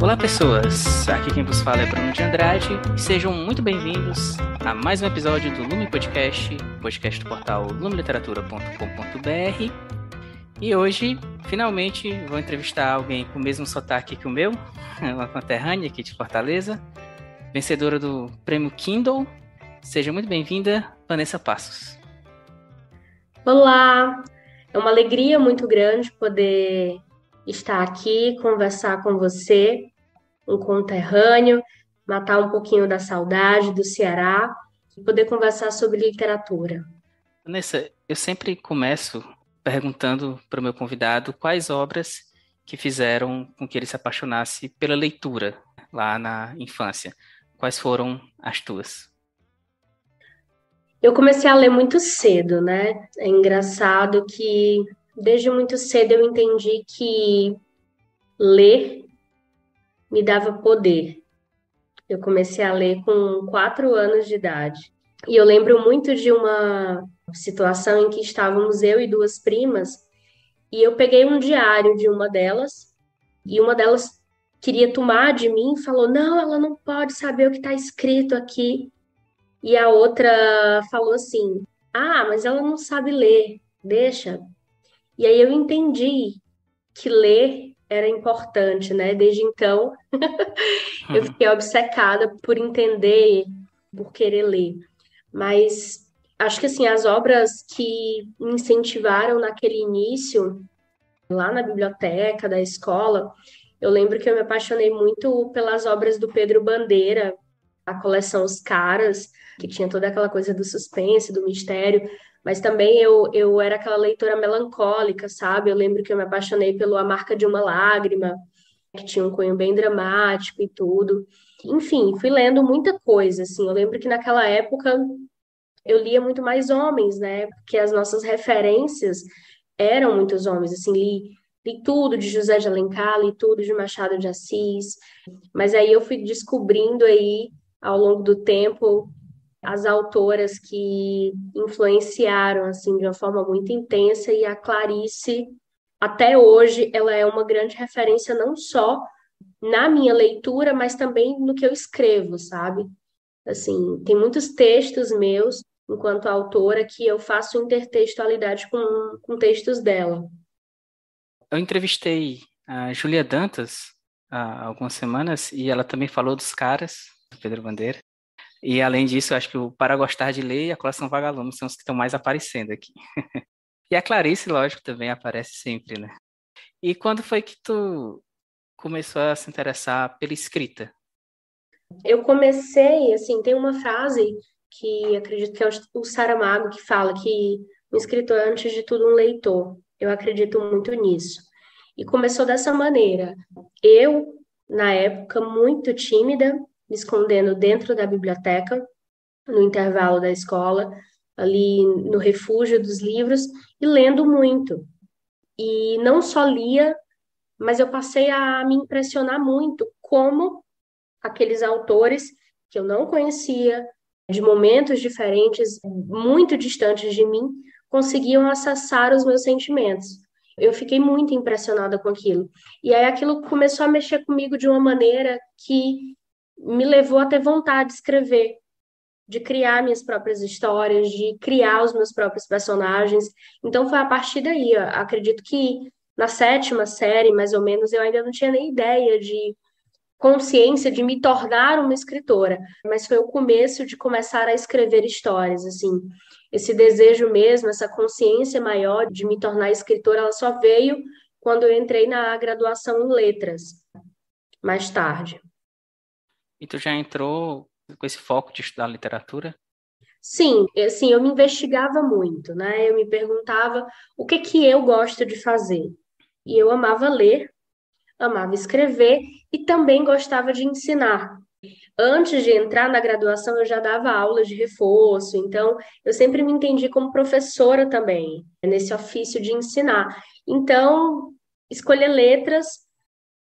Olá pessoas, aqui quem vos fala é Bruno de Andrade e sejam muito bem-vindos a mais um episódio do Lume Podcast, podcast do portal lumeliteratura.com.br. E hoje, finalmente, vou entrevistar alguém com o mesmo sotaque que o meu, uma conterrânea aqui de Fortaleza, vencedora do prêmio Kindle. Seja muito bem-vinda, Vanessa Passos. Olá, é uma alegria muito grande poder estar aqui, conversar com você, um conterrâneo, matar um pouquinho da saudade do Ceará e poder conversar sobre literatura. Vanessa, eu sempre começo perguntando para o meu convidado quais obras que fizeram com que ele se apaixonasse pela leitura lá na infância. Quais foram as tuas? Eu comecei a ler muito cedo, né? É engraçado que desde muito cedo eu entendi que ler me dava poder. Eu comecei a ler com 4 anos de idade. E eu lembro muito de uma situação em que estávamos eu e 2 primas, e eu peguei um diário de uma delas, e uma delas queria tomar de mim e falou: Não, ela não pode saber o que está escrito aqui. E a outra falou assim: Ah, mas ela não sabe ler, deixa. E aí eu entendi que ler era importante, né? Desde então, eu fiquei obcecada por entender, por querer ler. Mas acho que assim, as obras que me incentivaram naquele início, lá na biblioteca da escola, eu lembro que eu me apaixonei muito pelas obras do Pedro Bandeira, a coleção Os Caras, que tinha toda aquela coisa do suspense, do mistério, mas também eu era aquela leitora melancólica, sabe? Eu lembro que eu me apaixonei pelo A Marca de uma Lágrima, que tinha um cunho bem dramático e tudo. Enfim, fui lendo muita coisa, assim. Eu lembro que naquela época eu lia muito mais homens, né? Porque as nossas referências eram muitos homens, assim, li tudo de José de Alencar, li tudo de Machado de Assis, mas aí eu fui descobrindo aí, ao longo do tempo, as autoras que influenciaram, assim, de uma forma muito intensa, e a Clarice, até hoje, ela é uma grande referência não só na minha leitura, mas também no que eu escrevo, sabe? Assim, tem muitos textos meus, enquanto autora, que eu faço intertextualidade com textos dela. Eu entrevistei a Júlia Dantas há algumas semanas e ela também falou dos caras, do Pedro Bandeira. E além disso, eu acho que o Para Gostar de Ler e a Coleção Vagalume são os que estão mais aparecendo aqui. E a Clarice, lógico, também aparece sempre, né? E quando foi que tu começou a se interessar pela escrita? Eu comecei, assim, tem uma frase que acredito que é o Saramago que fala que o escritor é, antes de tudo, um leitor. Eu acredito muito nisso. E começou dessa maneira. Eu, na época, muito tímida, me escondendo dentro da biblioteca, no intervalo da escola, ali no refúgio dos livros, e lendo muito. E não só lia, mas eu passei a me impressionar muito como aqueles autores que eu não conhecia, de momentos diferentes, muito distantes de mim, conseguiam acessar os meus sentimentos. Eu fiquei muito impressionada com aquilo. E aí aquilo começou a mexer comigo de uma maneira que me levou a ter vontade de escrever, de criar minhas próprias histórias, de criar os meus próprios personagens. Então foi a partir daí, eu acredito que na 7ª série, mais ou menos, eu ainda não tinha nem ideia de consciência de me tornar uma escritora, mas foi o começo de começar a escrever histórias, assim. Esse desejo mesmo, essa consciência maior de me tornar escritora, ela só veio quando eu entrei na graduação em letras, mais tarde. E tu já entrou com esse foco de estudar literatura? Sim, assim, eu me investigava muito, né? Eu me perguntava o que que eu gosto de fazer. E eu amava ler, amava escrever e também gostava de ensinar. Antes de entrar na graduação, eu já dava aulas de reforço, então eu sempre me entendi como professora também, nesse ofício de ensinar. Então, escolher letras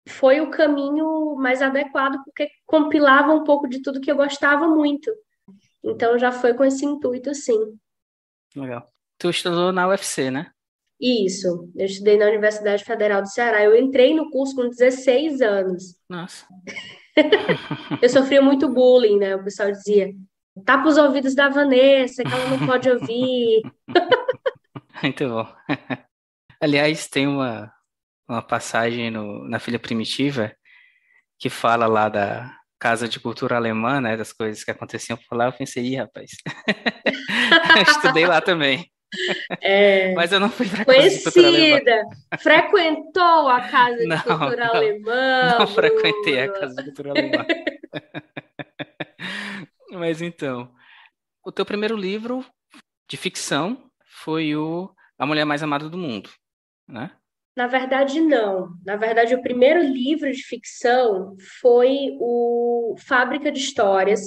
foi o caminho mais adequado, porque compilava um pouco de tudo que eu gostava muito. Então, já foi com esse intuito, sim. Legal. Tu estudou na UFC, né? Isso, eu estudei na Universidade Federal do Ceará. Eu entrei no curso com 16 anos. Nossa. Eu sofria muito bullying, né? O pessoal dizia, tapa os ouvidos da Vanessa, que ela não pode ouvir. Muito bom. Aliás, tem uma passagem na Filha Primitiva que fala lá da Casa de Cultura Alemã, né, das coisas que aconteciam por lá. Eu pensei, ih, rapaz, eu estudei lá também, É, mas eu não fui para a Casa de Cultura Alemã. conhecida, frequentou a Casa de Não, Cultura não, Alemã, não frequentei a Bruno. Casa de Cultura Alemã. Mas então, o teu primeiro livro de ficção foi o A Mulher Mais Amada do Mundo, né? Na verdade, não. Na verdade, o primeiro livro de ficção foi o Fábrica de Histórias,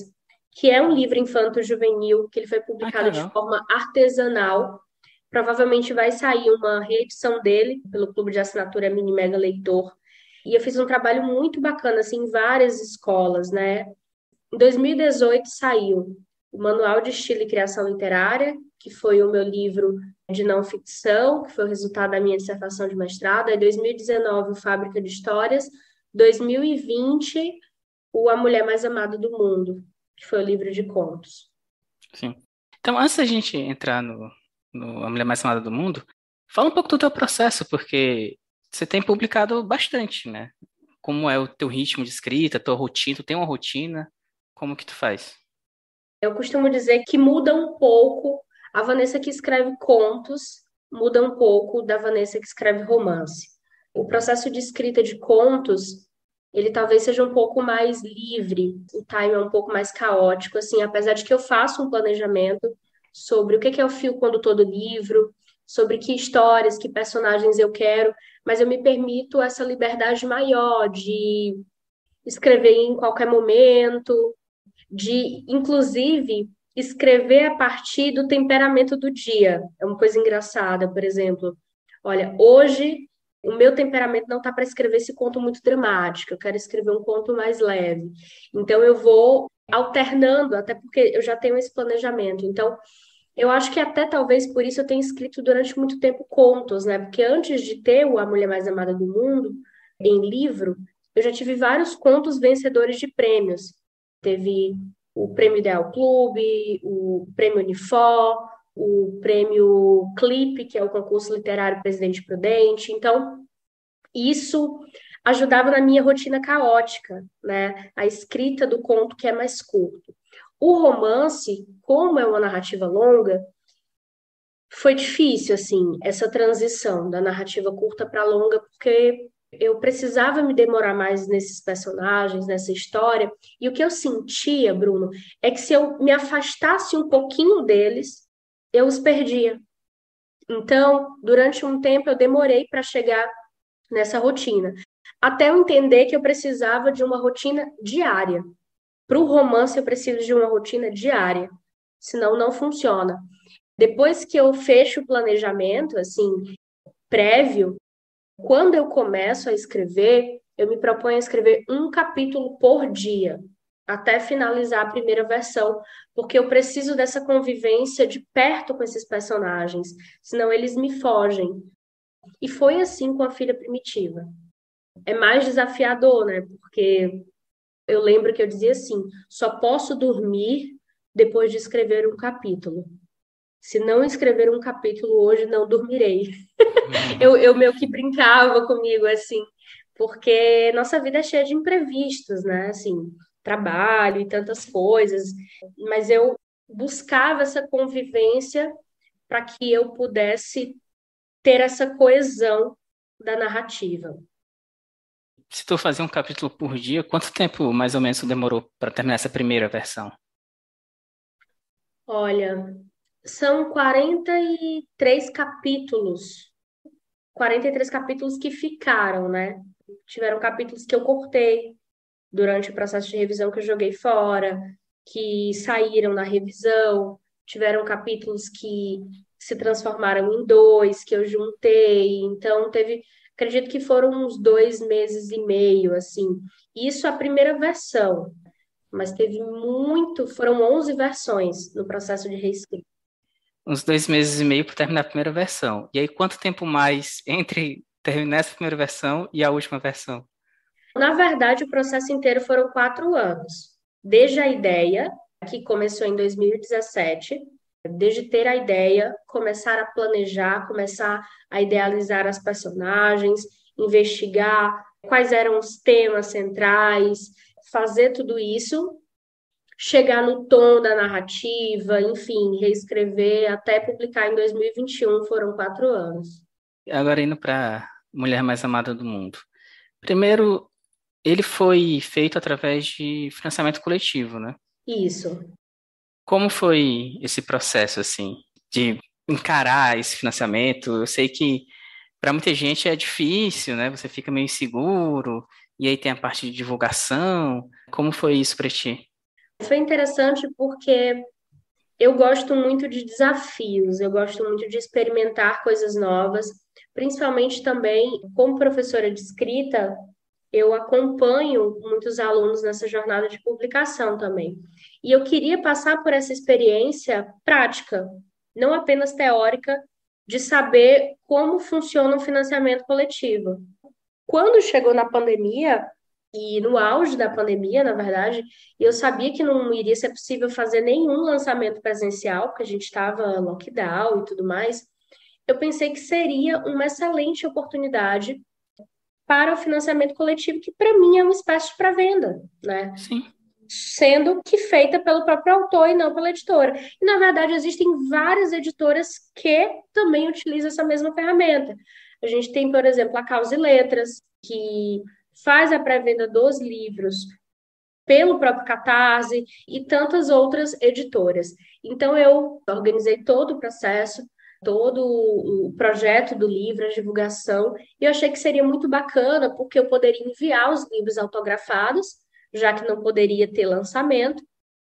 que é um livro infanto-juvenil, que ele foi Ah, que publicado de legal. forma artesanal. Provavelmente vai sair uma reedição dele pelo Clube de Assinatura Mini Mega Leitor. E eu fiz um trabalho muito bacana, assim, em várias escolas, né? Em 2018 saiu o Manual de Estilo e Criação Literária, que foi o meu livro de não ficção, que foi o resultado da minha dissertação de mestrado. Aí 2019, o Fábrica de Histórias. 2020, o A Mulher Mais Amada do Mundo, que foi o livro de contos. Sim. Então, antes da gente entrar no A Mulher Mais Amada do Mundo, fala um pouco do teu processo, porque você tem publicado bastante, né? Como é o teu ritmo de escrita, tua rotina, tu tem uma rotina, como que tu faz? Eu costumo dizer que muda um pouco a Vanessa que escreve contos, muda um pouco da Vanessa que escreve romance. O processo de escrita de contos, ele talvez seja um pouco mais livre, o time é um pouco mais caótico, assim, apesar de que eu faço um planejamento sobre o que é o fio condutor do livro, sobre que histórias, que personagens eu quero, mas eu me permito essa liberdade maior de escrever em qualquer momento, de, inclusive, escrever a partir do temperamento do dia. É uma coisa engraçada, por exemplo. Olha, hoje o meu temperamento não está para escrever esse conto muito dramático, eu quero escrever um conto mais leve. Então, eu vou alternando, até porque eu já tenho esse planejamento. Então, eu acho que até talvez por isso eu tenha escrito durante muito tempo contos, né? Porque antes de ter o A Mulher Mais Amada do Mundo em livro, eu já tive vários contos vencedores de prêmios. Teve o Prêmio Ideal Clube, o Prêmio Unifor, o Prêmio Clipe, que é o concurso literário Presidente Prudente. Então, isso ajudava na minha rotina caótica, né? A escrita do conto que é mais curto. O romance, como é uma narrativa longa, foi difícil, assim, essa transição da narrativa curta para longa, porque eu precisava me demorar mais nesses personagens, nessa história. E o que eu sentia, Bruno, é que se eu me afastasse um pouquinho deles, eu os perdia. Então, durante um tempo, eu demorei para chegar nessa rotina, até eu entender que eu precisava de uma rotina diária. Para o romance, eu preciso de uma rotina diária, senão não funciona. Depois que eu fecho o planejamento, assim, prévio, quando eu começo a escrever, eu me proponho a escrever um capítulo por dia, até finalizar a primeira versão, porque eu preciso dessa convivência de perto com esses personagens, senão eles me fogem. E foi assim com a Filha Primitiva. É mais desafiador, né? Porque eu lembro que eu dizia assim: só posso dormir depois de escrever um capítulo. Se não escrever um capítulo hoje, não dormirei. Uhum. Eu meio que brincava comigo, assim, porque nossa vida é cheia de imprevistos, né? Assim, trabalho e tantas coisas. Mas eu buscava essa convivência para que eu pudesse ter essa coesão da narrativa. Se tu fazer um capítulo por dia, quanto tempo mais ou menos tu demorou para terminar essa primeira versão? Olha, são 43 capítulos. 43 capítulos que ficaram, né? Tiveram capítulos que eu cortei durante o processo de revisão que eu joguei fora, que saíram na revisão, tiveram capítulos que se transformaram em dois, que eu juntei. Então, acredito que foram uns 2 meses e meio, assim. Isso a primeira versão, mas teve muito, foram 11 versões no processo de reescrita. uns 2 meses e meio para terminar a primeira versão. E aí, quanto tempo mais entre terminar essa primeira versão e a última versão? Na verdade, o processo inteiro foram 4 anos. Desde a ideia, que começou em 2017, desde ter a ideia, começar a planejar, começar a idealizar as personagens, investigar quais eram os temas centrais, fazer tudo isso, chegar no tom da narrativa, enfim, reescrever até publicar em 2021, foram 4 anos. Agora indo para Mulher Mais Amada do Mundo. Primeiro, ele foi feito através de financiamento coletivo, né? Isso. Como foi esse processo, assim, de encarar esse financiamento? Eu sei que para muita gente é difícil, né? Você fica meio inseguro, e aí tem a parte de divulgação. Como foi isso para ti? Foi interessante porque eu gosto muito de desafios, eu gosto muito de experimentar coisas novas, principalmente também como professora de escrita, eu acompanho muitos alunos nessa jornada de publicação também. E eu queria passar por essa experiência prática, não apenas teórica, de saber como funciona o financiamento coletivo. Quando chegou na pandemia, e no auge da pandemia, na verdade, eu sabia que não iria ser possível fazer nenhum lançamento presencial, porque a gente estava lockdown e tudo mais. Eu pensei que seria uma excelente oportunidade para o financiamento coletivo, que para mim é uma espécie de pré-venda, né? Sim. Sendo que feita pelo próprio autor e não pela editora. E, na verdade, existem várias editoras que também utilizam essa mesma ferramenta. A gente tem, por exemplo, a Causa e Letras, que faz a pré-venda dos livros pelo próprio Catarse e tantas outras editoras. Então, eu organizei todo o processo, todo o projeto do livro, a divulgação, e eu achei que seria muito bacana, porque eu poderia enviar os livros autografados, já que não poderia ter lançamento,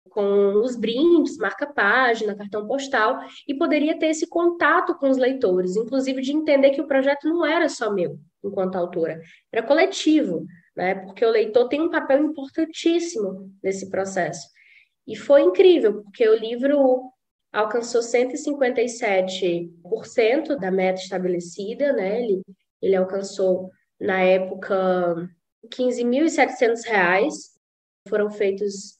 com os brindes, marca-página, cartão postal, e poderia ter esse contato com os leitores, inclusive de entender que o projeto não era só meu, enquanto autora, era coletivo, né? Porque o leitor tem um papel importantíssimo nesse processo. E foi incrível, porque o livro alcançou 157% da meta estabelecida, né? Ele alcançou, na época, R$ 15.700. Foram feitos,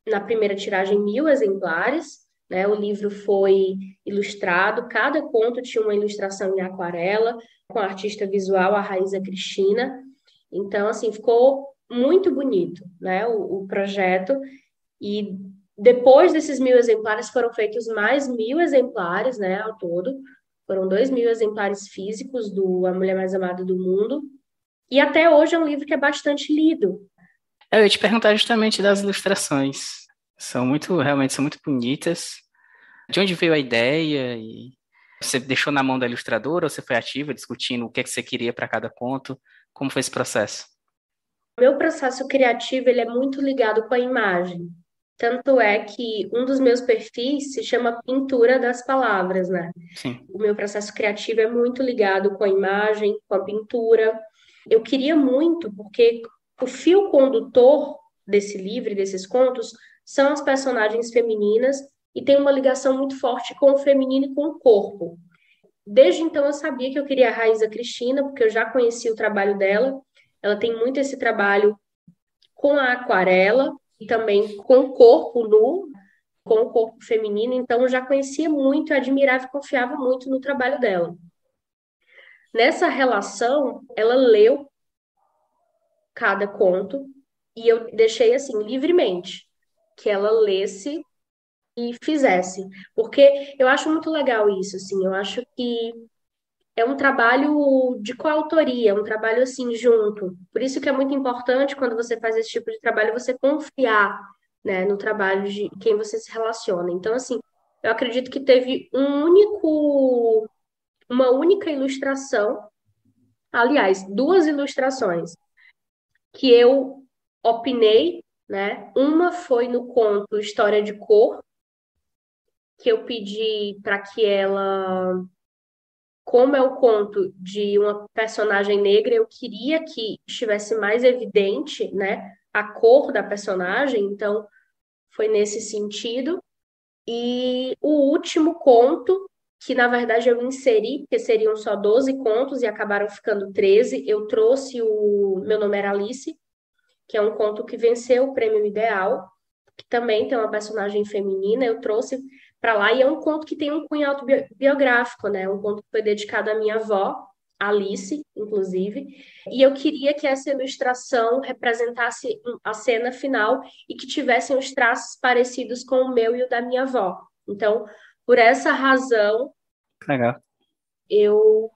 na primeira tiragem, 1.000 exemplares, né? O livro foi ilustrado, cada conto tinha uma ilustração em aquarela, com a artista visual, a Raíza Cristina. Então, assim, ficou muito bonito, né? O projeto. E depois desses 1.000 exemplares foram feitos mais 1.000 exemplares, né, ao todo. Foram 2.000 exemplares físicos do A Mulher Mais Amada do Mundo. E até hoje é um livro que é bastante lido. Eu ia te perguntar justamente das ilustrações. Realmente são muito bonitas. De onde veio a ideia? E você deixou na mão da ilustradora ou você foi ativa discutindo o que é que você queria para cada conto? Como foi esse processo? O meu processo criativo, ele é muito ligado com a imagem. Tanto é que um dos meus perfis se chama Pintura das Palavras, né? Sim. O meu processo criativo é muito ligado com a imagem, com a pintura. Eu queria muito, porque o fio condutor desse livro, desses contos, são as personagens femininas e tem uma ligação muito forte com o feminino e com o corpo. Desde então eu sabia que eu queria a Raíza Cristina, porque eu já conhecia o trabalho dela. Ela tem muito esse trabalho com a aquarela e também com o corpo nu, com o corpo feminino, então eu já conhecia muito, admirava e confiava muito no trabalho dela. Nessa relação, ela leu cada conto e eu deixei assim livremente que ela lesse e fizesse, porque eu acho muito legal isso, assim, eu acho que é um trabalho de coautoria, um trabalho assim junto. Por isso que é muito importante quando você faz esse tipo de trabalho você confiar, né, no trabalho de quem você se relaciona. Então, assim, eu acredito que teve uma única ilustração, aliás, duas ilustrações que eu opinei, né? Uma foi no conto História de Cor, que eu pedi para que ela, como é o conto de uma personagem negra, eu queria que estivesse mais evidente, né, a cor da personagem, então foi nesse sentido. E o último conto, que na verdade eu inseri, porque seriam só 12 contos e acabaram ficando 13, eu trouxe o Meu Nome Era Alice, que é um conto que venceu o Prêmio Ideal, que também tem uma personagem feminina, eu trouxe para lá, e é um conto que tem um cunho autobiográfico, né? Um conto que foi dedicado à minha avó, Alice, inclusive, e eu queria que essa ilustração representasse a cena final e que tivessem os traços parecidos com o meu e o da minha avó. Então, por essa razão, Legal. eu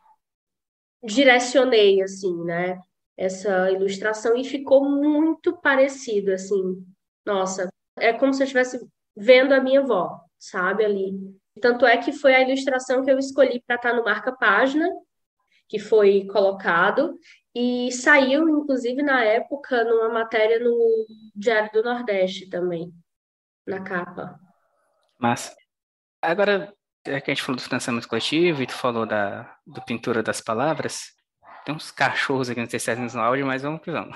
direcionei, assim, né, essa ilustração e ficou muito parecido, assim. Nossa, é como se eu estivesse vendo a minha avó, sabe, ali. Tanto é que foi a ilustração que eu escolhi para estar no marca-página, que foi colocado, e saiu, inclusive, na época, numa matéria no Diário do Nordeste também, na capa. Massa. Agora, é que a gente falou do financiamento coletivo e tu falou do Pintura das Palavras, tem uns cachorros aqui, não sei se é no áudio, mas vamos que vamos.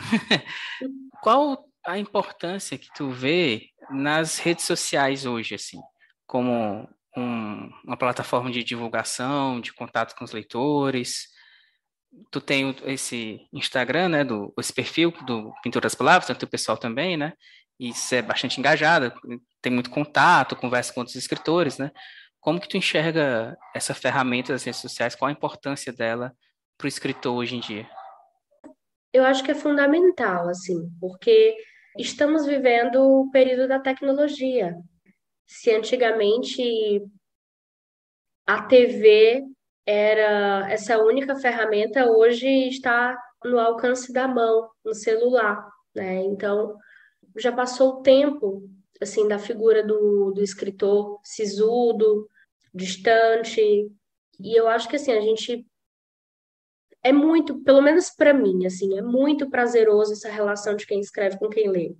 Qual a importância que tu vê nas redes sociais hoje, assim, como uma plataforma de divulgação, de contato com os leitores? Tu tem esse Instagram, né, esse perfil do Pintura das Palavras, tanto o pessoal também, né? E isso é bastante engajado, tem muito contato, conversa com outros escritores, né? Como que tu enxerga essa ferramenta das redes sociais? Qual a importância dela para o escritor hoje em dia? Eu acho que é fundamental, assim, porque estamos vivendo o período da tecnologia. Se antigamente a TV era essa única ferramenta, hoje está no alcance da mão, no celular, né? Então, já passou o tempo, assim, da figura do escritor sisudo, distante, e eu acho que, assim, a gente é muito, pelo menos para mim, assim, é muito prazeroso essa relação de quem escreve com quem lê.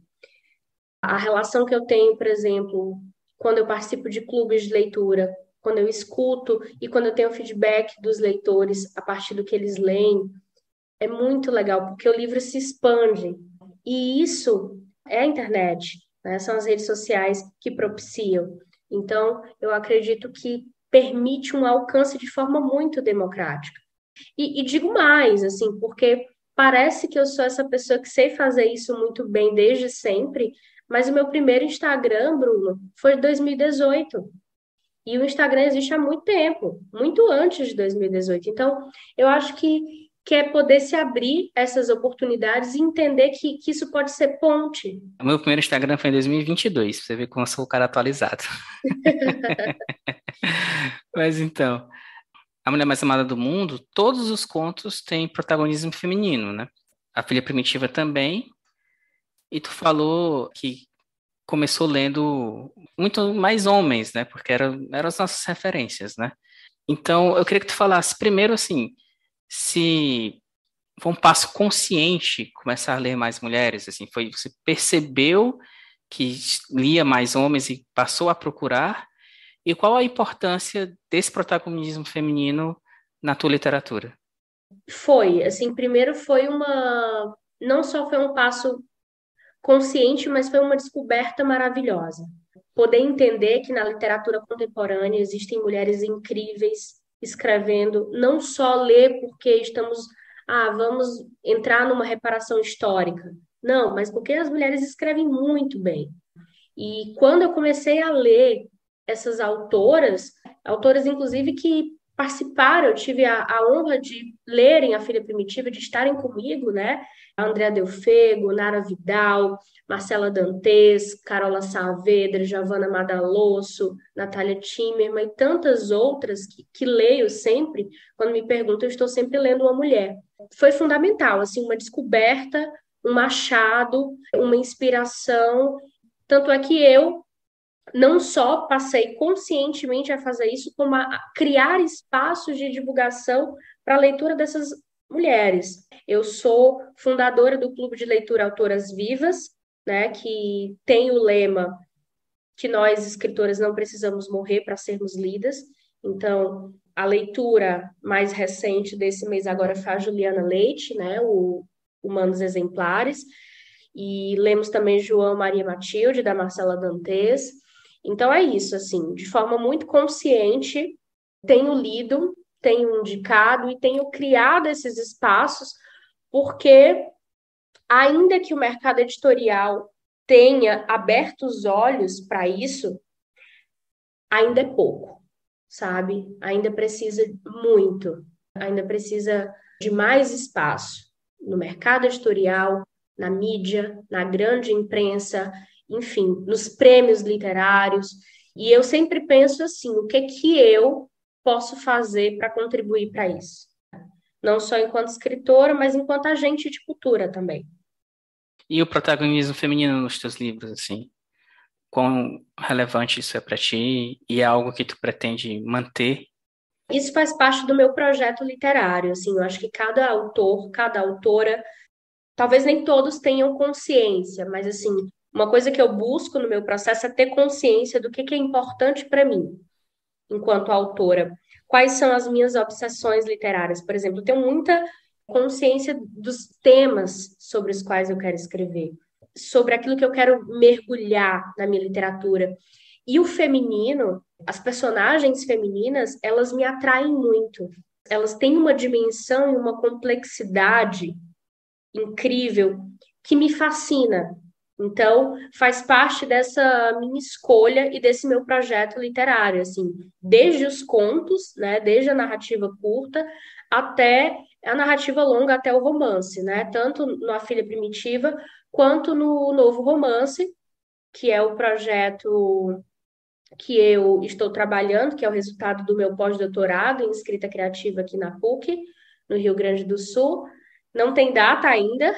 A relação que eu tenho, por exemplo, quando eu participo de clubes de leitura, quando eu escuto e quando eu tenho feedback dos leitores a partir do que eles leem, é muito legal, porque o livro se expande. E isso é a internet, né? São as redes sociais que propiciam. Então, eu acredito que permite um alcance de forma muito democrática. E digo mais, assim, porque parece que eu sou essa pessoa que sei fazer isso muito bem desde sempre, mas o meu primeiro Instagram, Bruno, foi em 2018. E o Instagram existe há muito tempo, muito antes de 2018. Então, eu acho que é poder se abrir essas oportunidades e entender que isso pode ser ponte. O meu primeiro Instagram foi em 2022, pra você ver como eu sou o cara atualizado. Mas então, A Mulher Mais Amada do Mundo, todos os contos têm protagonismo feminino, né? A Filha Primitiva também. E tu falou que começou lendo muito mais homens, né? Porque eram as nossas referências, né? Então, eu queria que tu falasse primeiro, assim, se foi um passo consciente começar a ler mais mulheres, assim, você percebeu que lia mais homens e passou a procurar, e qual a importância desse protagonismo feminino na tua literatura? Foi, assim, primeiro foi não só foi um passo consciente, mas foi uma descoberta maravilhosa. Poder entender que na literatura contemporânea existem mulheres incríveis escrevendo, não só ler porque vamos entrar numa reparação histórica. Não, mas porque as mulheres escrevem muito bem. E quando eu comecei a ler essas autoras inclusive que participaram, eu tive a honra de lerem A Filha Primitiva, de estarem comigo, né? A Andrea Delfego, Nara Vidal, Marcela Dantes, Carola Saavedra, Giovanna Madalosso, Natália Timmerman e tantas outras que leio sempre. Quando me perguntam, eu estou sempre lendo uma mulher. Foi fundamental, assim, uma descoberta, um achado, uma inspiração. Tanto é que eu não só passei conscientemente a fazer isso, como a criar espaços de divulgação para a leitura dessas mulheres. Eu sou fundadora do Clube de Leitura Autoras Vivas, né, que tem o lema que nós, escritoras, não precisamos morrer para sermos lidas. Então, a leitura mais recente desse mês agora foi a Juliana Leite, né, o Humanos Exemplares, e lemos também João Maria Matilde, da Marcela Dantes. Então é isso, assim, de forma muito consciente, tenho lido, tenho indicado e tenho criado esses espaços, porque ainda que o mercado editorial tenha aberto os olhos para isso, ainda é pouco, sabe? Ainda precisa muito, ainda precisa de mais espaço no mercado editorial, na mídia, na grande imprensa, enfim, nos prêmios literários. E eu sempre penso assim, o que que eu posso fazer para contribuir para isso? Não só enquanto escritora, mas enquanto agente de cultura também. E o protagonismo feminino nos teus livros, assim, quão relevante isso é para ti e é algo que tu pretende manter? Isso faz parte do meu projeto literário, assim, eu acho que cada autor, cada autora, talvez nem todos tenham consciência, mas assim, uma coisa que eu busco no meu processo é ter consciência do que é importante para mim, enquanto autora. Quais são as minhas obsessões literárias? Por exemplo, eu tenho muita consciência dos temas sobre os quais eu quero escrever, sobre aquilo que eu quero mergulhar na minha literatura. E o feminino, as personagens femininas, elas me atraem muito. Elas têm uma dimensão e uma complexidade incrível que me fascina. Então, faz parte dessa minha escolha e desse meu projeto literário, assim, desde os contos, né, desde a narrativa curta até a narrativa longa, até o romance, né, tanto na Filha Primitiva quanto no Novo Romance, que é o projeto que eu estou trabalhando, que é o resultado do meu pós-doutorado em escrita criativa aqui na PUC, no Rio Grande do Sul. Não tem data ainda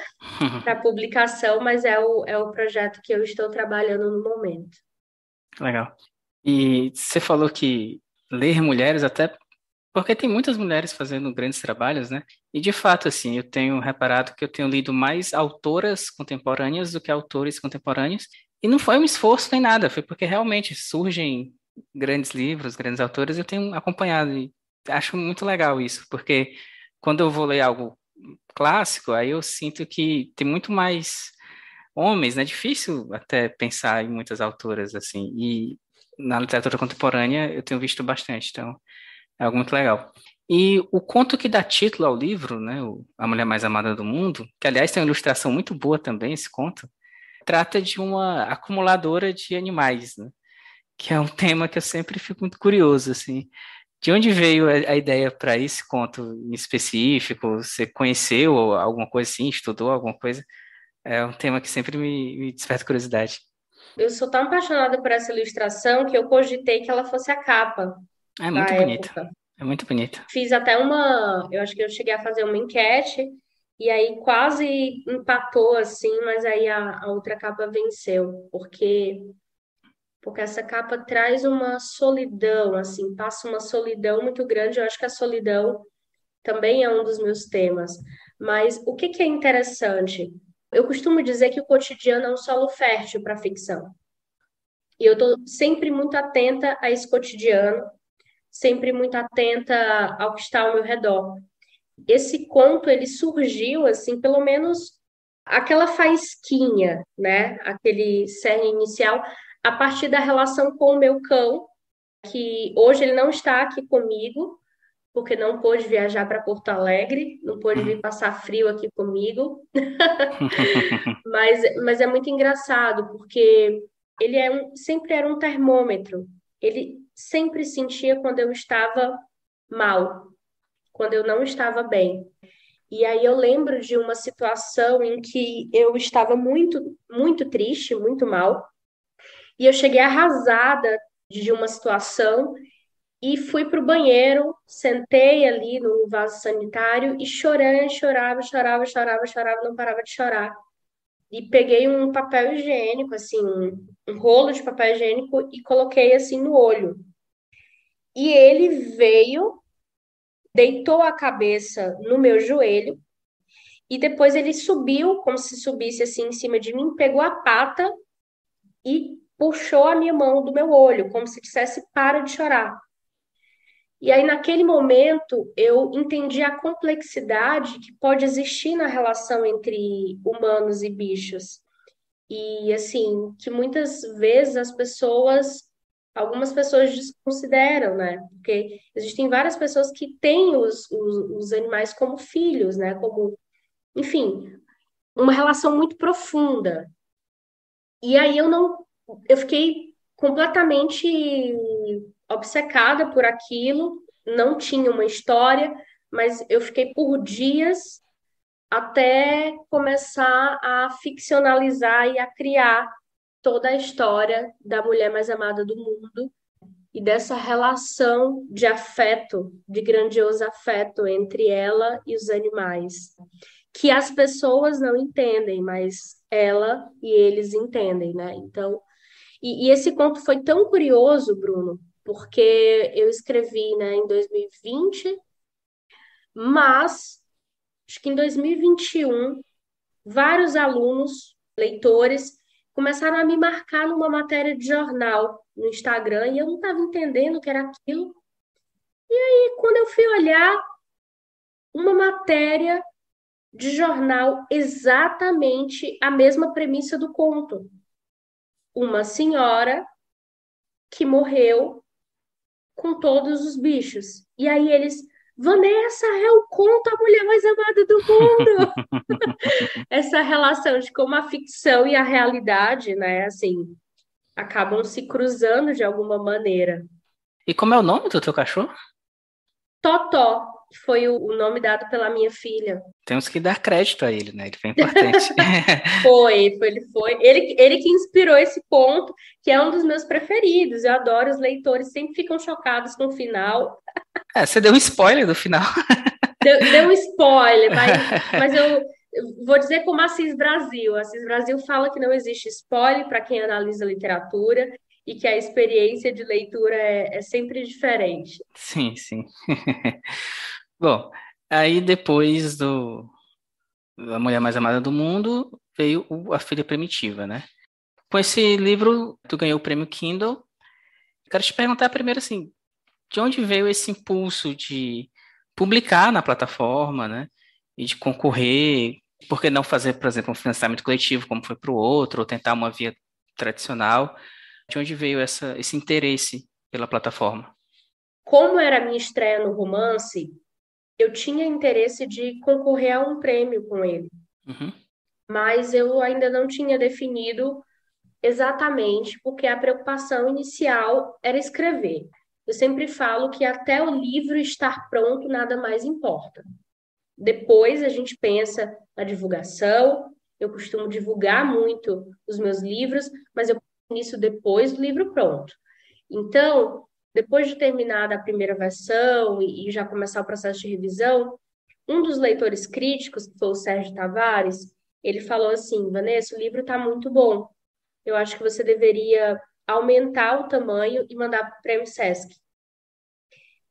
para publicação, mas é o projeto que eu estou trabalhando no momento. Legal. E você falou que ler mulheres, até porque tem muitas mulheres fazendo grandes trabalhos, né? E de fato, assim, eu tenho reparado que eu tenho lido mais autoras contemporâneas do que autores contemporâneos. E não foi um esforço nem nada, foi porque realmente surgem grandes livros, grandes autores, eu tenho acompanhado e acho muito legal isso, porque quando eu vou ler algo clássico, aí eu sinto que tem muito mais homens, né? É difícil até pensar em muitas autoras assim. E na literatura contemporânea eu tenho visto bastante, então é algo muito legal. E o conto que dá título ao livro, né, A Mulher Mais Amada do Mundo, que aliás tem uma ilustração muito boa também, esse conto, trata de uma acumuladora de animais, né, que é um tema que eu sempre fico muito curioso, assim. De onde veio a ideia para esse conto em específico? Você conheceu alguma coisa assim, estudou alguma coisa? É um tema que sempre me desperta curiosidade. Eu sou tão apaixonada por essa ilustração que eu cogitei que ela fosse a capa É da muito bonita. época. É muito bonita. Fiz até eu acho que eu cheguei a fazer uma enquete e aí quase empatou assim, mas aí a outra capa venceu, porque essa capa traz uma solidão, assim, passa uma solidão muito grande. Eu acho que a solidão também é um dos meus temas. Mas o que que é interessante? Eu costumo dizer que o cotidiano é um solo fértil para a ficção. E eu estou sempre muito atenta a esse cotidiano, sempre muito atenta ao que está ao meu redor. Esse conto, ele surgiu, assim, pelo menos aquela faísquinha, né? Aquele cerne inicial, a partir da relação com o meu cão, que hoje ele não está aqui comigo, porque não pôde viajar para Porto Alegre, não pôde vir passar frio aqui comigo, mas é muito engraçado, porque ele sempre era um termômetro. Ele sempre sentia quando eu estava mal, quando eu não estava bem. E aí eu lembro de uma situação em que eu estava muito, muito triste, muito mal, e eu cheguei arrasada de uma situação e fui para o banheiro, sentei ali no vaso sanitário e chorando, chorava, chorava, chorava, chorava, não parava de chorar. E peguei um papel higiênico, assim, um rolo de papel higiênico e coloquei assim no olho. E ele veio, deitou a cabeça no meu joelho e depois ele subiu, como se subisse assim em cima de mim, pegou a pata e puxou a minha mão do meu olho, como se dissesse para de chorar. E aí, naquele momento, eu entendi a complexidade que pode existir na relação entre humanos e bichos. E, assim, que muitas vezes as pessoas Algumas pessoas desconsideram, né? Porque existem várias pessoas que têm os animais como filhos, né? Como, enfim, uma relação muito profunda. E aí eu fiquei completamente obcecada por aquilo, não tinha uma história, mas eu fiquei por dias até começar a ficcionalizar e a criar toda a história da mulher mais amada do mundo e dessa relação de afeto, de grandioso afeto entre ela e os animais, que as pessoas não entendem, mas ela e eles entendem, né? Então, e esse conto foi tão curioso, Bruno, porque eu escrevi, né, em 2020, mas acho que em 2021 vários alunos, leitores, começaram a me marcar numa matéria de jornal no Instagram e eu não estava entendendo o que era aquilo. E quando eu fui olhar uma matéria de jornal, exatamente a mesma premissa do conto. Uma senhora que morreu com todos os bichos. E aí eles, Vanessa, é o conto A Mulher Mais Amada do Mundo. Essa relação de como a ficção e a realidade, né, assim, acabam se cruzando de alguma maneira. E como é o nome do teu cachorro? Totó, que foi o nome dado pela minha filha. Temos que dar crédito a ele, né? Ele foi importante. Ele que inspirou esse ponto, que é um dos meus preferidos. Eu adoro, os leitores sempre ficam chocados com o final. É, você deu um spoiler do final. Deu um spoiler, mas eu vou dizer como Assis Brasil. Assis Brasil fala que não existe spoiler para quem analisa literatura e que a experiência de leitura é sempre diferente. Sim, sim. Bom, aí depois do A Mulher Mais Amada do Mundo veio A Filha Primitiva, né? Com esse livro, tu ganhou o prêmio Kindle. Quero te perguntar primeiro assim, de onde veio esse impulso de publicar na plataforma, né? E de concorrer? Por que não fazer, por exemplo, um financiamento coletivo, como foi para o outro, ou tentar uma via tradicional? De onde veio esse interesse pela plataforma? Como era a minha estreia no romance, eu tinha interesse de concorrer a um prêmio com ele, Uhum, mas eu ainda não tinha definido exatamente, porque a preocupação inicial era escrever. Eu sempre falo que até o livro estar pronto, nada mais importa. Depois a gente pensa na divulgação. Eu costumo divulgar muito os meus livros, mas eu penso nisso depois do livro pronto. Então, depois de terminar a primeira versão e já começar o processo de revisão, um dos leitores críticos, que foi o Sérgio Tavares, ele falou assim: Vanessa, o livro está muito bom. Eu acho que você deveria aumentar o tamanho e mandar para o Prêmio Sesc.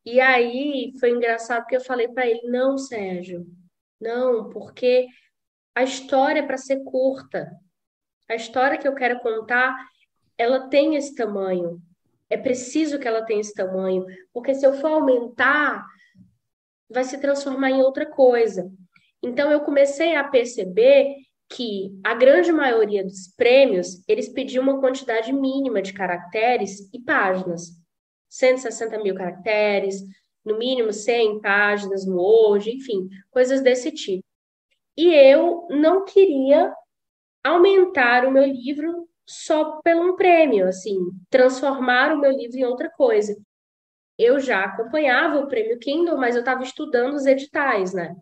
E aí foi engraçado porque eu falei para ele: não, Sérgio, não, porque a história é para ser curta. A história que eu quero contar, ela tem esse tamanho. É preciso que ela tenha esse tamanho, porque se eu for aumentar, vai se transformar em outra coisa. Então eu comecei a perceber que a grande maioria dos prêmios, eles pediam uma quantidade mínima de caracteres e páginas. 160 mil caracteres, no mínimo 100 páginas no Word, enfim, coisas desse tipo. E eu não queria aumentar o meu livro só pelo um prêmio, assim, transformar o meu livro em outra coisa. Eu já acompanhava o prêmio Kindle, mas eu estava estudando os editais, né?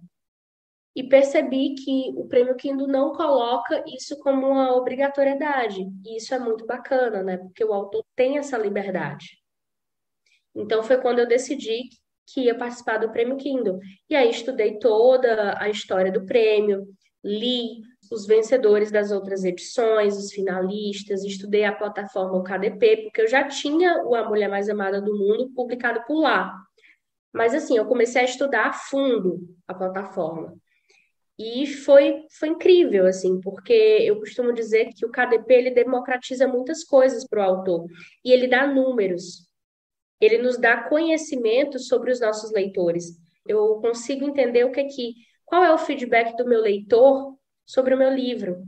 E percebi que o prêmio Kindle não coloca isso como uma obrigatoriedade. E isso é muito bacana, né? Porque o autor tem essa liberdade. Então foi quando eu decidi que ia participar do prêmio Kindle. E aí estudei toda a história do prêmio, li os vencedores das outras edições, os finalistas, estudei a plataforma o KDP, porque eu já tinha o A Mulher Mais Amada do Mundo publicado por lá. Mas assim, eu comecei a estudar a fundo a plataforma. E foi incrível, assim, porque eu costumo dizer que o KDP ele democratiza muitas coisas para o autor e ele dá números, ele nos dá conhecimento sobre os nossos leitores. Eu consigo entender qual é o feedback do meu leitor sobre o meu livro,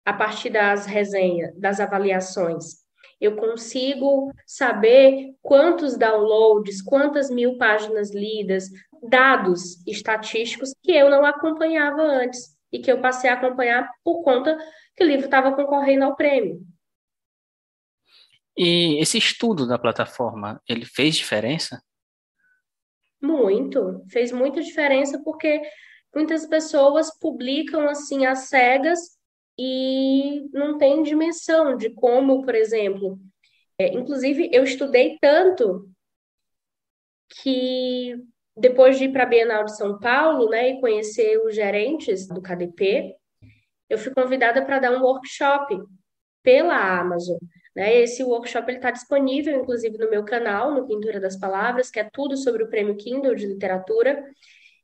a partir das resenhas, das avaliações. Eu consigo saber quantos downloads, quantas mil páginas lidas, dados estatísticos que eu não acompanhava antes e que eu passei a acompanhar por conta que o livro estava concorrendo ao prêmio. E esse estudo da plataforma, ele fez diferença? Muito, fez muita diferença porque muitas pessoas publicam assim às cegas e não tem dimensão de como, por exemplo, inclusive eu estudei tanto que depois de ir para a Bienal de São Paulo, né, e conhecer os gerentes do KDP, eu fui convidada para dar um workshop pela Amazon, né? Esse workshop ele está disponível, inclusive, no meu canal, no Pintura das Palavras, que é tudo sobre o Prêmio Kindle de Literatura.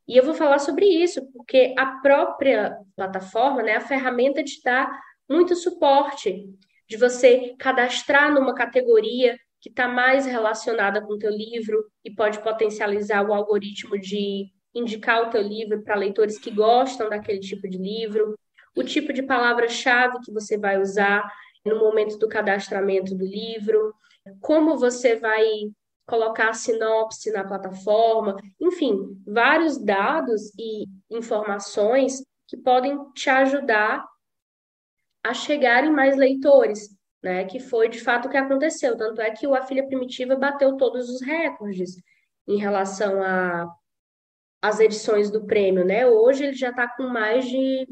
E eu vou falar sobre isso, porque a própria plataforma, né, a ferramenta te dá muito suporte de você cadastrar numa categoria que está mais relacionada com o teu livro e pode potencializar o algoritmo de indicar o teu livro para leitores que gostam daquele tipo de livro, o tipo de palavra-chave que você vai usar no momento do cadastramento do livro, como você vai colocar a sinopse na plataforma, enfim, vários dados e informações que podem te ajudar a chegar em mais leitores, né? Que foi de fato o que aconteceu. Tanto é que o A Filha Primitiva bateu todos os recordes em relação às edições do prêmio, né? Hoje ele já está com mais de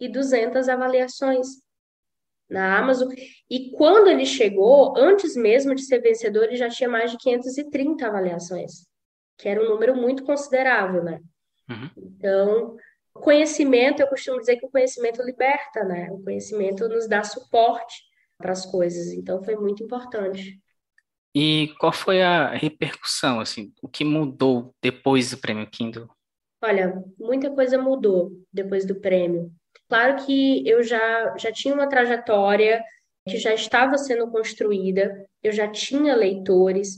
1.200 avaliações na Amazon. E quando ele chegou, antes mesmo de ser vencedor, ele já tinha mais de 530 avaliações, que era um número muito considerável, né? Uhum. Então, conhecimento, eu costumo dizer que o conhecimento liberta, né? O conhecimento nos dá suporte para as coisas. Então, foi muito importante. E qual foi a repercussão, assim, o que mudou depois do Prêmio Kindle? Olha, muita coisa mudou depois do prêmio. Claro que eu já tinha uma trajetória que já estava sendo construída, eu já tinha leitores,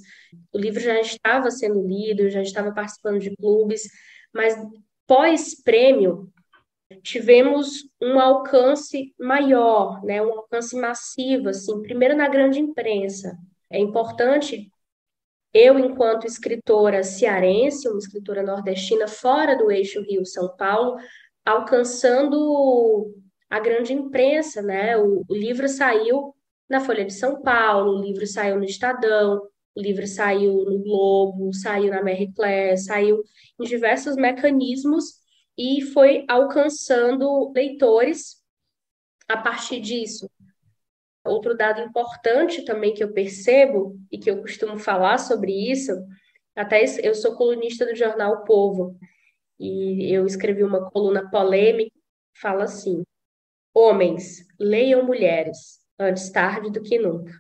o livro já estava sendo lido, eu já estava participando de clubes, mas pós-prêmio tivemos um alcance maior, né, um alcance massivo, assim, primeiro na grande imprensa. É importante eu, enquanto escritora cearense, uma escritora nordestina fora do eixo Rio-São Paulo, alcançando a grande imprensa, né? O livro saiu na Folha de São Paulo, o livro saiu no Estadão, o livro saiu no Globo, saiu na Marie Claire, saiu em diversos mecanismos e foi alcançando leitores a partir disso. Outro dado importante também que eu percebo e que eu costumo falar sobre isso, até eu sou colunista do jornal O Povo e eu escrevi uma coluna polêmica, que fala assim: homens, leiam mulheres, antes tarde do que nunca.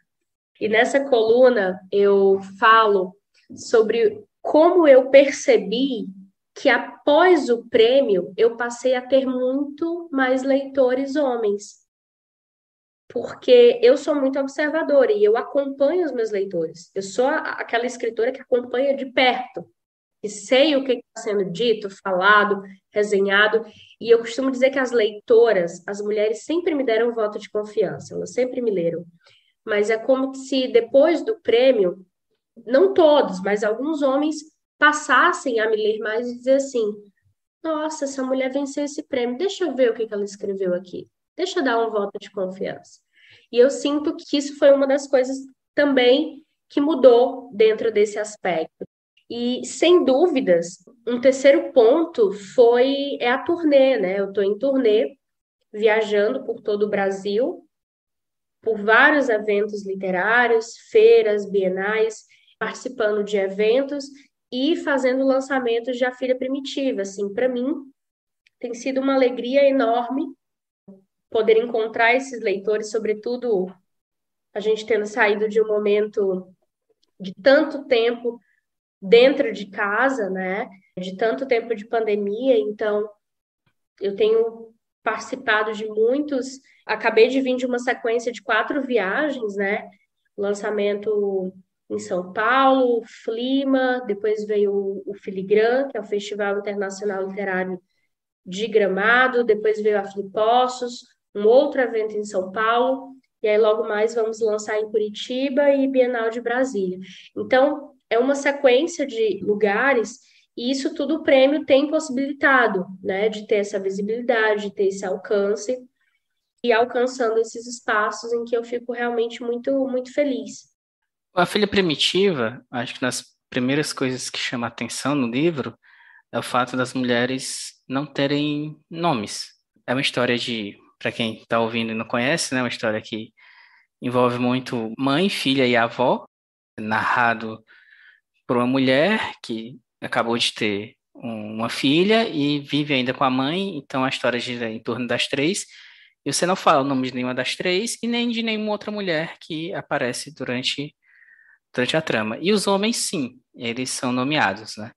E nessa coluna eu falo sobre como eu percebi que após o prêmio eu passei a ter muito mais leitores homens, porque eu sou muito observadora e eu acompanho os meus leitores. Eu sou aquela escritora que acompanha de perto, e sei o que está sendo dito, falado, resenhado. E eu costumo dizer que as leitoras, as mulheres, sempre me deram um voto de confiança, elas sempre me leram. Mas é como se depois do prêmio, não todos, mas alguns homens passassem a me ler mais e dizer assim: nossa, essa mulher venceu esse prêmio, deixa eu ver o que ela escreveu aqui, deixa eu dar um voto de confiança. E eu sinto que isso foi uma das coisas também que mudou dentro desse aspecto. E, sem dúvidas, um terceiro ponto é a turnê, né? Eu estou em turnê, viajando por todo o Brasil, por vários eventos literários, feiras, bienais, participando de eventos e fazendo lançamentos de A Filha Primitiva. Assim, para mim, tem sido uma alegria enorme poder encontrar esses leitores, sobretudo a gente tendo saído de um momento de tanto tempo dentro de casa, né? De tanto tempo de pandemia, então eu tenho participado de muitos. Acabei de vir de uma sequência de 4 viagens, né? Lançamento em São Paulo, Flima, depois veio o Filigran, que é o Festival Internacional Literário de Gramado, depois veio a Flipossos, um outro evento em São Paulo, e aí logo mais vamos lançar em Curitiba e Bienal de Brasília. Então, é uma sequência de lugares, e isso tudo o prêmio tem possibilitado, né, de ter essa visibilidade, de ter esse alcance, e alcançando esses espaços em que eu fico realmente muito, muito feliz. A filha primitiva, acho que das primeiras coisas que chama a atenção no livro é o fato das mulheres não terem nomes. É uma história de, para quem está ouvindo e não conhece, né, uma história que envolve muito mãe, filha e avó, narrado por uma mulher que acabou de ter uma filha e vive ainda com a mãe, então a história gira em torno das três, e você não fala o nome de nenhuma das três e nem de nenhuma outra mulher que aparece durante a trama. E os homens, sim, eles são nomeados, né?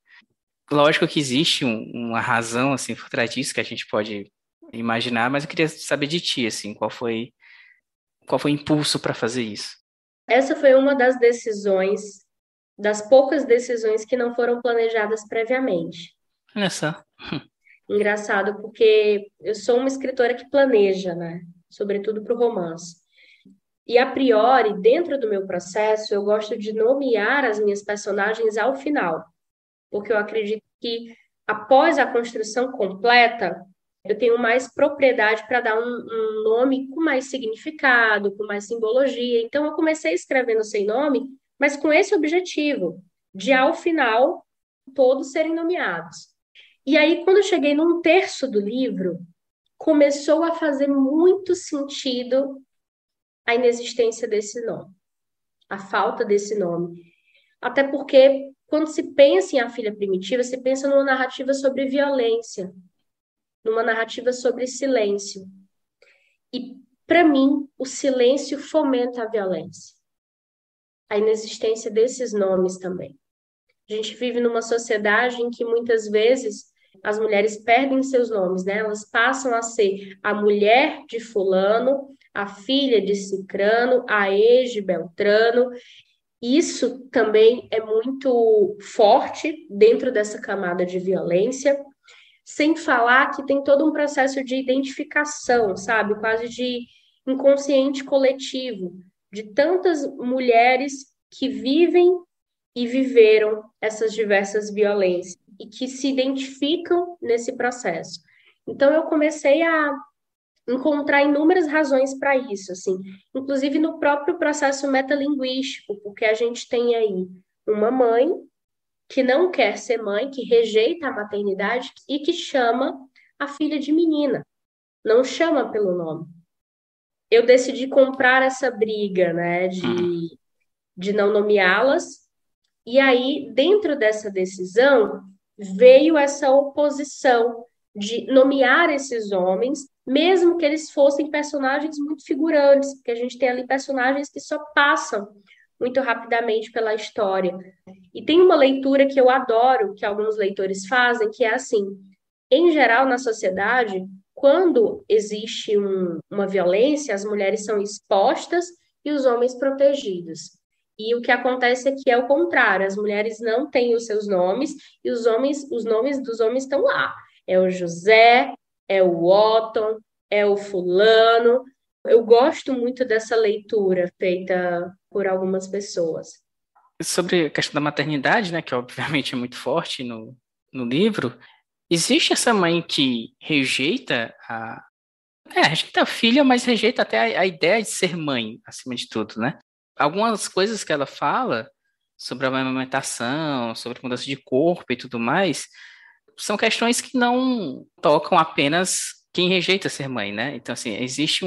Lógico que existe uma razão, assim, por trás disso que a gente pode imaginar, mas eu queria saber de ti, assim, qual foi o impulso para fazer isso? Essa foi uma das decisões, das poucas decisões que não foram planejadas previamente. Olha só. Engraçado, porque eu sou uma escritora que planeja, né? Sobretudo para o romance. E a priori, dentro do meu processo, eu gosto de nomear as minhas personagens ao final, porque eu acredito que após a construção completa, eu tenho mais propriedade para dar um nome com mais significado, com mais simbologia. Então, eu comecei escrevendo sem nome, mas com esse objetivo, de ao final todos serem nomeados. E aí, quando eu cheguei num terço do livro, começou a fazer muito sentido a inexistência desse nome, a falta desse nome. Até porque, quando se pensa em A Filha Primitiva, se pensa numa narrativa sobre violência, numa narrativa sobre silêncio. E, para mim, o silêncio fomenta a violência, a inexistência desses nomes também. A gente vive numa sociedade em que muitas vezes as mulheres perdem seus nomes, né? Elas passam a ser a mulher de fulano, a filha de cicrano, a ex de Beltrano. Isso também é muito forte dentro dessa camada de violência, sem falar que tem todo um processo de identificação, sabe? Quase de inconsciente coletivo, de tantas mulheres que vivem e viveram essas diversas violências e que se identificam nesse processo. Então eu comecei a encontrar inúmeras razões para isso, assim, inclusive no próprio processo metalinguístico, porque a gente tem aí uma mãe que não quer ser mãe, que rejeita a maternidade e que chama a filha de menina, não chama pelo nome. Eu decidi comprar essa briga, né, Uhum. de não nomeá-las. E aí, dentro dessa decisão, veio essa oposição de nomear esses homens, mesmo que eles fossem personagens muito figurantes, porque a gente tem ali personagens que só passam muito rapidamente pela história. E tem uma leitura que eu adoro, que alguns leitores fazem, que é assim: em geral, na sociedade, quando existe uma violência, as mulheres são expostas e os homens protegidos. E o que acontece aqui é o contrário, as mulheres não têm os seus nomes e os nomes dos homens estão lá. É o José, é o Otton, é o fulano. Eu gosto muito dessa leitura feita por algumas pessoas. Sobre a questão da maternidade, né, que obviamente é muito forte no livro, existe essa mãe que rejeita a filha, mas rejeita até a ideia de ser mãe, acima de tudo, né? Algumas coisas que ela fala sobre a amamentação, sobre mudança de corpo e tudo mais, são questões que não tocam apenas quem rejeita ser mãe, né? Então, assim, existe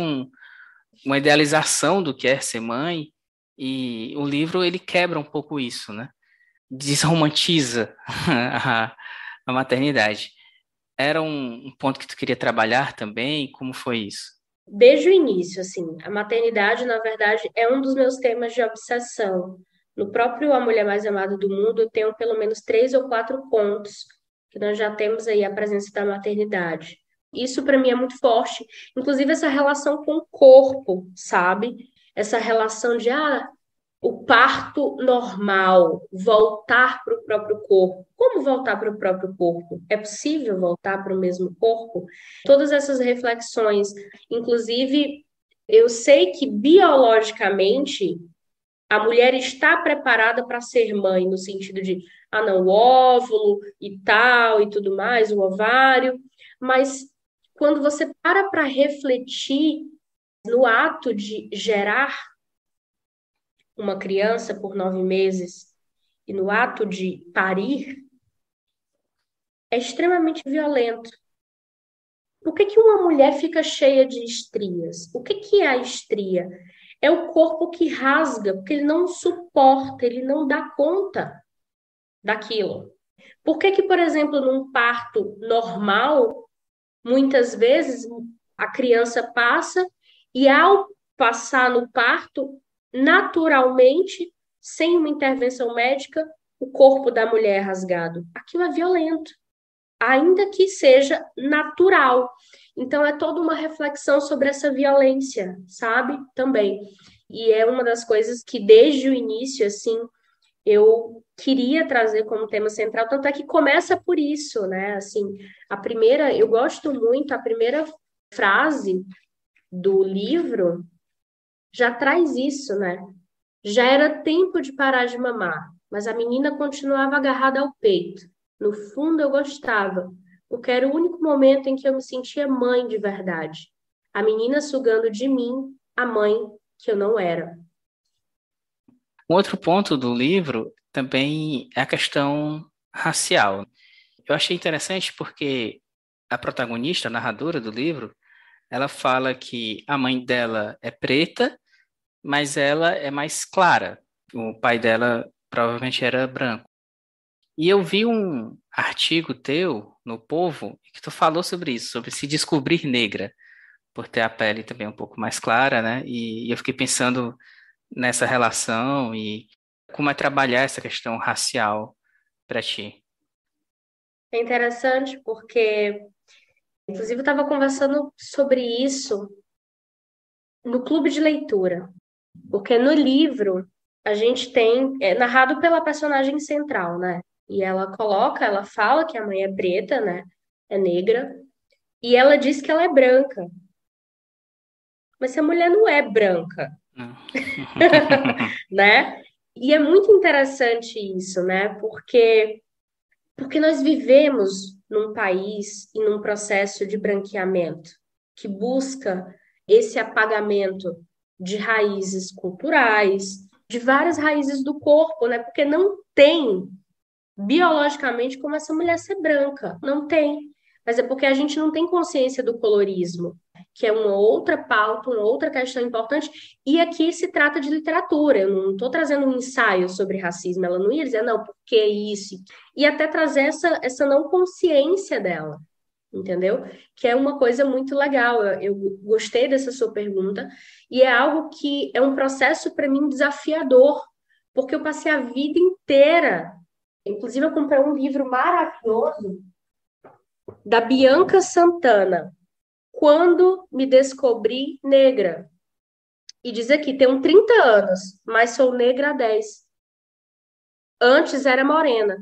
uma idealização do que é ser mãe, e o livro ele quebra um pouco isso, né? Desromantiza a, a maternidade. Era um ponto que tu queria trabalhar também? Como foi isso? Desde o início, assim, a maternidade, na verdade, é um dos meus temas de obsessão. No próprio A Mulher Mais Amada do Mundo, eu tenho pelo menos 3 ou 4 pontos que nós já temos aí a presença da maternidade. Isso para mim é muito forte, inclusive essa relação com o corpo, sabe? Essa relação de o parto normal, voltar para o próprio corpo. Como voltar para o próprio corpo? É possível voltar para o mesmo corpo? Todas essas reflexões, inclusive Eu sei que biologicamente a mulher está preparada para ser mãe, no sentido de, ah, não, o óvulo e tal e tudo mais, o ovário, mas quando você para refletir no ato de gerar uma criança por 9 meses e no ato de parir, é extremamente violento. Por que que uma mulher fica cheia de estrias? O que que é a estria? É o corpo que rasga, porque ele não suporta, ele não dá conta daquilo. Por que que, por exemplo, num parto normal, muitas vezes a criança passa e ao passar no parto, naturalmente, sem uma intervenção médica, o corpo da mulher é rasgado? Aquilo é violento, ainda que seja natural. Então, é toda uma reflexão sobre essa violência, sabe? Também. E é uma das coisas que, desde o início, assim, eu queria trazer como tema central, tanto é que começa por isso, né? Assim, a primeira, eu gosto muito, a primeira frase do livro já traz isso, né? Já era tempo de parar de mamar, mas a menina continuava agarrada ao peito. No fundo, eu gostava, porque era o único momento em que eu me sentia mãe de verdade. A menina sugando de mim a mãe que eu não era. Um outro ponto do livro também é a questão racial. Eu achei interessante porque a protagonista, a narradora do livro, ela fala que a mãe dela é preta, mas ela é mais clara. O pai dela provavelmente era branco. E eu vi um artigo teu no Povo que tu falou sobre isso, sobre se descobrir negra, por ter a pele também um pouco mais clara, né? E eu fiquei pensando nessa relação e como é trabalhar essa questão racial para ti. É interessante porque, inclusive, eu estava conversando sobre isso no clube de leitura, porque no livro a gente tem, é narrado pela personagem central, né? E ela fala que a mãe é preta, né? É negra, e ela diz que ela é branca. Mas se a mulher não é branca, Não. né? E é muito interessante isso, né? Porque nós vivemos num país e num processo de branqueamento que busca esse apagamento de raízes culturais, de várias raízes do corpo, né? Porque não tem biologicamente como essa mulher ser branca, não tem. Mas é porque a gente não tem consciência do colorismo, que é uma outra pauta, uma outra questão importante. E aqui se trata de literatura. Eu não estou trazendo um ensaio sobre racismo. Ela não ia dizer, não, porque isso. E até trazer essa não consciência dela, entendeu? Que é uma coisa muito legal. Eu gostei dessa sua pergunta. E é algo que é um processo, para mim, desafiador, porque eu passei a vida inteira. Inclusive, eu comprei um livro maravilhoso da Bianca Santana, Quando Me Descobri Negra. E diz aqui, tenho 30 anos, mas sou negra há 10. Antes era morena.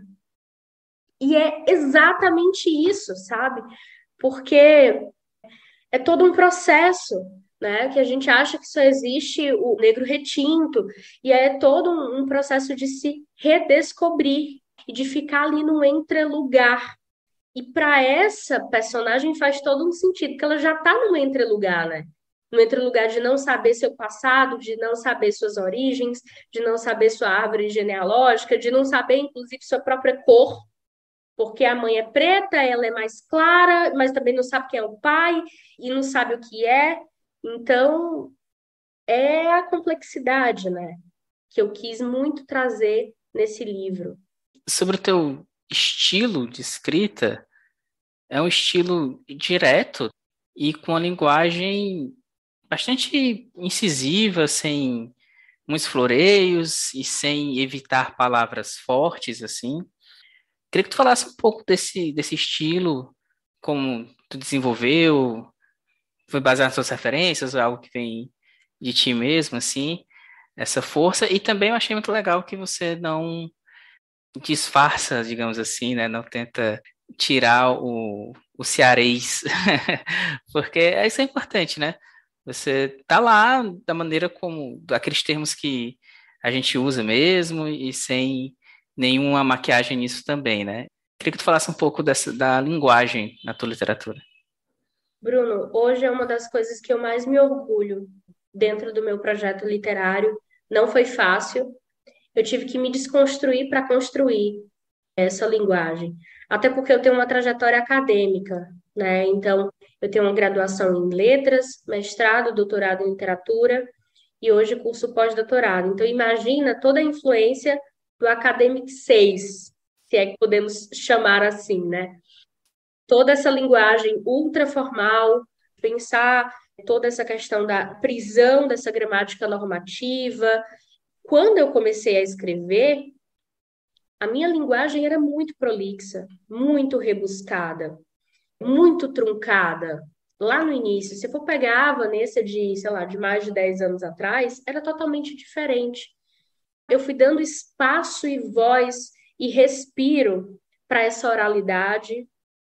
E é exatamente isso, sabe? Porque é todo um processo, né? Que a gente acha que só existe o negro retinto, e é todo um processo de se redescobrir e de ficar ali no entrelugar. E para essa personagem faz todo um sentido, porque ela já está no entrelugar, né? No entrelugar de não saber seu passado, de não saber suas origens, de não saber sua árvore genealógica, de não saber, inclusive, sua própria cor, porque a mãe é preta, ela é mais clara, mas também não sabe quem é o pai e não sabe o que é. Então, é a complexidade, né? Que eu quis muito trazer nesse livro. Sobre o teu estilo de escrita, é um estilo direto e com a linguagem bastante incisiva, sem muitos floreios e sem evitar palavras fortes, assim. Queria que tu falasse um pouco desse estilo, como tu desenvolveu, foi baseado nas suas referências, ou é algo que vem de ti mesmo, assim, essa força. E também eu achei muito legal que você não disfarça, digamos assim, né? Não tenta tirar o cearês, porque isso é importante, né? Você tá lá da maneira como, daqueles termos que a gente usa mesmo e sem nenhuma maquiagem nisso também, né? Queria que tu falasse um pouco da linguagem na tua literatura. Bruno, hoje é uma das coisas que eu mais me orgulho dentro do meu projeto literário. Não foi fácil, eu tive que me desconstruir para construir essa linguagem. Até porque eu tenho uma trajetória acadêmica, né? Então, eu tenho uma graduação em letras, mestrado, doutorado em literatura e hoje curso pós-doutorado. Então, imagina toda a influência do Academic 6, se é que podemos chamar assim, né? Toda essa linguagem ultra formal, pensar toda essa questão da prisão dessa gramática normativa. Quando eu comecei a escrever, a minha linguagem era muito prolixa, muito rebuscada, muito truncada. Lá no início, se for pegar a Vanessa de, sei lá, de mais de 10 anos atrás, era totalmente diferente. Eu fui dando espaço e voz e respiro para essa oralidade,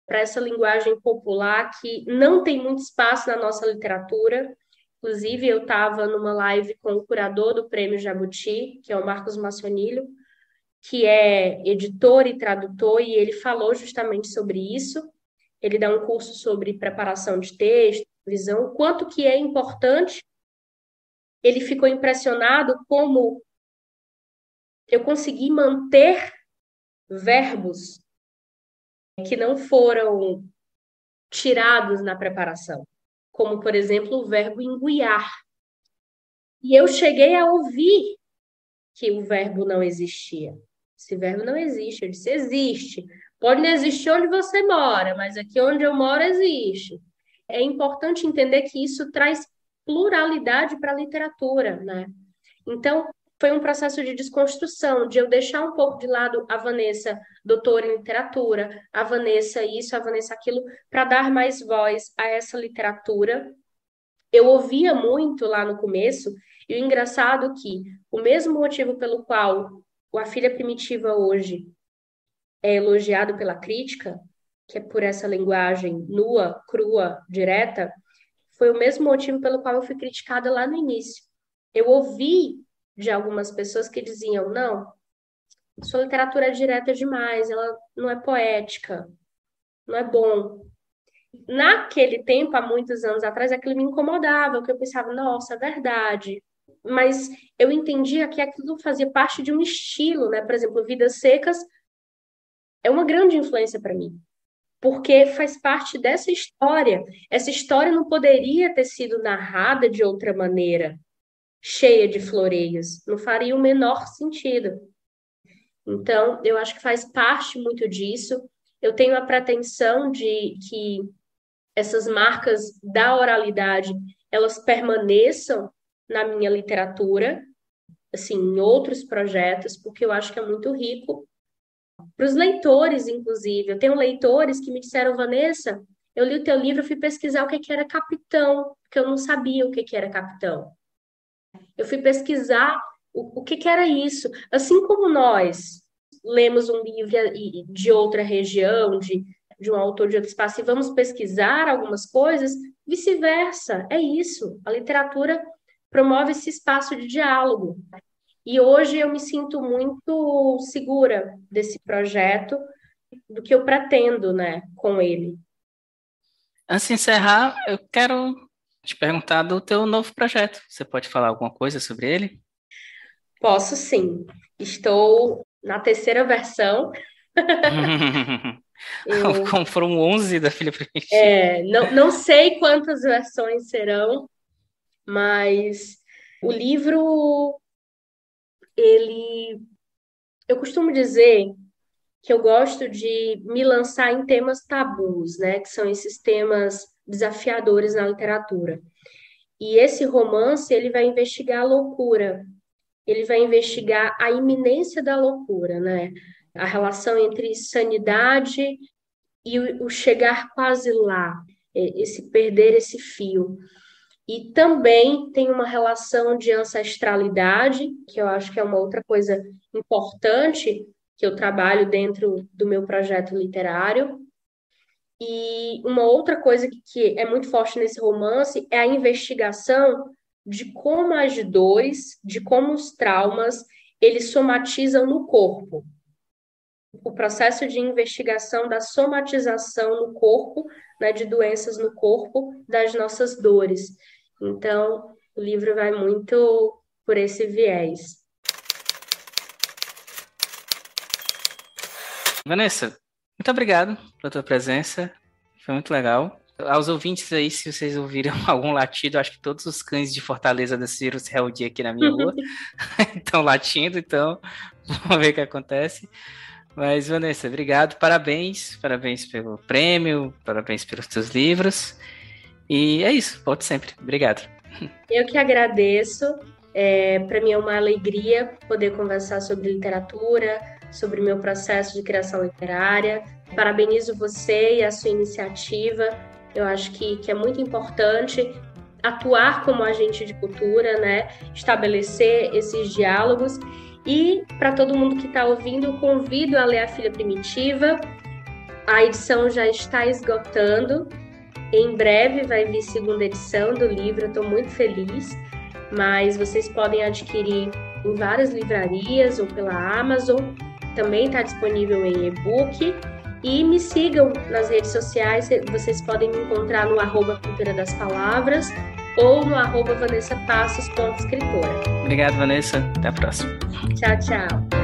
para essa linguagem popular que não tem muito espaço na nossa literatura. Inclusive, eu estava numa live com o curador do Prêmio Jabuti, que é o Marcos Massionilho, que é editor e tradutor, e ele falou justamente sobre isso. Ele dá um curso sobre preparação de texto, visão, o quanto que é importante. Ele ficou impressionado como eu consegui manter verbos que não foram tirados na preparação, como, por exemplo, o verbo enguiar. E eu cheguei a ouvir que o verbo não existia. Esse verbo não existe. Eu disse, existe. Pode não existir onde você mora, mas aqui onde eu moro existe. É importante entender que isso traz pluralidade para a literatura, né? Então, foi um processo de desconstrução, de eu deixar um pouco de lado a Vanessa, doutora em literatura, a Vanessa isso, a Vanessa aquilo, para dar mais voz a essa literatura. Eu ouvia muito lá no começo, e o engraçado é que o mesmo motivo pelo qual A Filha Primitiva hoje é elogiado pela crítica, que é por essa linguagem nua, crua, direta, foi o mesmo motivo pelo qual eu fui criticada lá no início. Eu ouvi de algumas pessoas que diziam: não, sua literatura é direta demais, ela não é poética, não é bom. Naquele tempo, há muitos anos atrás, aquilo me incomodava, porque eu pensava, nossa, é verdade. Mas eu entendia que aquilo fazia parte de um estilo, né? Por exemplo, Vidas Secas é uma grande influência para mim, porque faz parte dessa história. Essa história não poderia ter sido narrada de outra maneira, cheia de floreios. Não faria o menor sentido. Então, eu acho que faz parte muito disso. Eu tenho a pretensão de que essas marcas da oralidade elas permaneçam na minha literatura, assim, em outros projetos, porque eu acho que é muito rico para os leitores, inclusive. Eu tenho leitores que me disseram, Vanessa, eu li o teu livro, fui pesquisar o que que era capitão, porque eu não sabia o que que era capitão. Eu fui pesquisar o que que era isso. Assim como nós lemos um livro de outra região, de um autor de outro espaço, e vamos pesquisar algumas coisas, vice-versa. É isso. A literatura promove esse espaço de diálogo. E hoje eu me sinto muito segura desse projeto, do que eu pretendo, né, com ele. Antes de encerrar, eu quero te perguntar do teu novo projeto. Você pode falar alguma coisa sobre ele? Posso sim. Estou na terceira versão. Eu Como foram 11 da Filha Primitiva. não sei quantas versões serão, mas o livro, ele, eu costumo dizer que eu gosto de me lançar em temas tabus, né? Que são esses temas desafiadores na literatura. E esse romance, ele vai investigar a loucura, ele vai investigar a iminência da loucura, né? A relação entre sanidade e o chegar quase lá, esse perder esse fio. E também tem uma relação de ancestralidade, que eu acho que é uma outra coisa importante que eu trabalho dentro do meu projeto literário. E uma outra coisa que é muito forte nesse romance é a investigação de como as dores, de como os traumas, eles somatizam no corpo. O processo de investigação da somatização no corpo, né, de doenças no corpo, das nossas dores. Então, o livro vai muito por esse viés. Vanessa, muito obrigado pela tua presença, foi muito legal. Aos ouvintes aí, se vocês ouviram algum latido, acho que todos os cães de Fortaleza decidiram se reunir aqui na minha rua, estão latindo, então vamos ver o que acontece. Mas, Vanessa, obrigado, parabéns pelo prêmio, parabéns pelos teus livros, e é isso, volte sempre, obrigado. Eu que agradeço, para mim é uma alegria poder conversar sobre literatura, sobre o meu processo de criação literária. Parabenizo você e a sua iniciativa. Eu acho que é muito importante atuar como agente de cultura, né? Estabelecer esses diálogos. E para todo mundo que está ouvindo, convido a ler A Filha Primitiva. A edição já está esgotando. Em breve vai vir segunda edição do livro, eu estou muito feliz. Mas vocês podem adquirir em várias livrarias ou pela Amazon. Também está disponível em e-book. E me sigam nas redes sociais, vocês podem me encontrar no @Cultura das Palavras ou no @VanessaPassos.escritora. Obrigado, Vanessa. Até a próxima. Tchau, tchau.